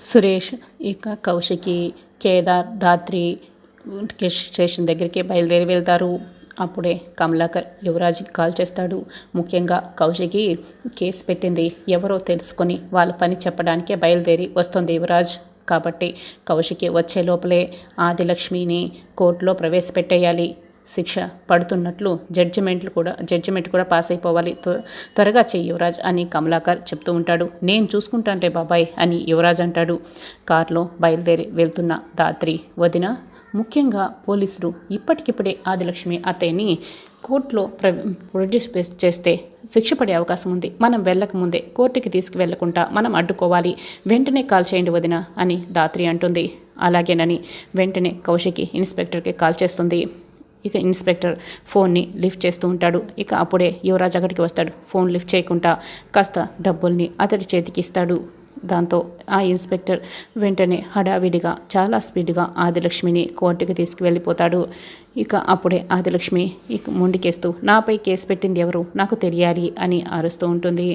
సురేష్ ఇక కౌశికి, కేదార్, ధాత్రి స్టేషన్ దగ్గరికి బయలుదేరి వెళ్తారు. అప్పుడే కమలాకర్ యువరాజ్కి కాల్ చేస్తాడు. ముఖ్యంగా కౌశికి కేసు పెట్టింది ఎవరో తెలుసుకొని వాళ్ళ పని చెప్పడానికే బయలుదేరి వస్తుంది యువరాజ్. కాబట్టి కౌశికి వచ్చే లోపలే ఆదిలక్ష్మిని కోర్టులో ప్రవేశపెట్టేయాలి. శిక్ష పడుతున్నట్లు జడ్జిమెంట్ కూడా పాస్ అయిపోవాలి. త్వరగా చెయ్యి యువరాజ్ అని కమలాకర్ చెప్తూ ఉంటాడు. నేను చూసుకుంటానులే బాబాయ్ అని యువరాజ్ అంటాడు. కారులో బయలుదేరి వెళ్తున్న ధాత్రి, వదిన, ముఖ్యంగా పోలీసులు ఇప్పటికిప్పుడే ఆదిలక్ష్మి అత్తయ్యని కోర్టులో ప్రొడ్యూస్ చేస్తే శిక్ష పడే అవకాశం ఉంది. మనం వెళ్ళకముందే కోర్టుకి తీసుకువెళ్లకుండా మనం అడ్డుకోవాలి. వెంటనే కాల్ చేయండి వదిన అని ధాత్రి అంటుంది. అలాగేనని వెంటనే కౌశికి ఇన్స్పెక్టర్కి కాల్ చేస్తుంది. ఇక ఇన్స్పెక్టర్ ఫోన్ని లిఫ్ట్ చేస్తూ ఉంటాడు. ఇక అప్పుడే యువరాజ్ అక్కడికి వస్తాడు. ఫోన్ లిఫ్ట్ చేయకుండా కాస్త డబ్బుల్ని అతడి చేతికి ఇస్తాడు. దాంతో ఆ ఇన్స్పెక్టర్ వెంటనే హడావిడిగా చాలా స్పీడ్గా ఆదిలక్ష్మిని కోర్టుకి తీసుకువెళ్ళిపోతాడు. ఇక అప్పుడే ఆదిలక్ష్మి మొండికేస్తూ నాపై కేసు పెట్టింది ఎవరు నాకు తెలియాలి అని అరుస్తూ ఉంటుంది.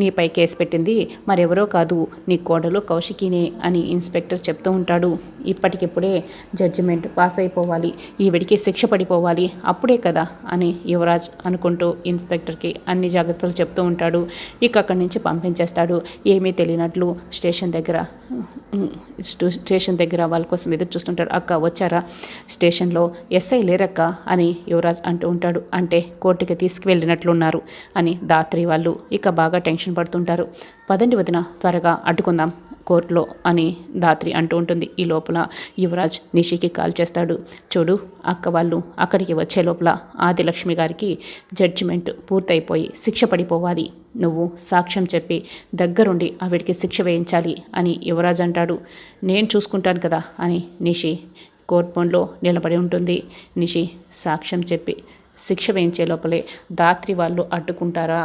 నీపై కేసు పెట్టింది మరెవరో కాదు నీ కోడలు కౌశికినే అని ఇన్స్పెక్టర్ చెప్తూ ఉంటాడు. ఇప్పటికిప్పుడే జడ్జిమెంట్ పాస్ అయిపోవాలి, ఈవిడికి శిక్ష పడిపోవాలి, అప్పుడే కదా అని యువరాజ్ అనుకుంటూ ఇన్స్పెక్టర్కి అన్ని జాగ్రత్తలు చెప్తూ ఉంటాడు. ఇక అక్కడి నుంచి పంపించేస్తాడు. ఏమీ తెలియనట్లు స్టేషన్ దగ్గర వాళ్ళ కోసం ఎదురు చూస్తుంటాడు. అక్క వచ్చారా? స్టేషన్లో ఎస్ఐ లేరక్క అని యువరాజ్ అంటూ ఉంటాడు. అంటే కోర్టుకి తీసుకువెళ్ళినట్లున్నారు అని ధాత్రి వాళ్ళు ఇక బాగా టెన్షన్ పడుతుంటారు. పదండి వదిన, త్వరగా అడ్డుకుందాం కోర్టులో అని ధాత్రి అంటూ ఉంటుంది. ఈ లోపల యువరాజ్ నిషికి కాల్ చేస్తాడు. చూడు, అక్క వాళ్ళు అక్కడికి వచ్చే లోపల ఆదిలక్ష్మి గారికి జడ్జిమెంట్ పూర్తయిపోయి శిక్ష పడిపోవాలి. నువ్వు సాక్ష్యం చెప్పి దగ్గరుండి ఆవిడికి శిక్ష వేయించాలి అని యువరాజ్ అంటాడు. నేను చూసుకుంటాను కదా అని నిషి కోర్ట్ బోన్లో నిలబడి ఉంటుంది. నిషి సాక్ష్యం చెప్పి శిక్ష వేయించే లోపలే ధాత్రి వాళ్ళు అడ్డుకుంటారా?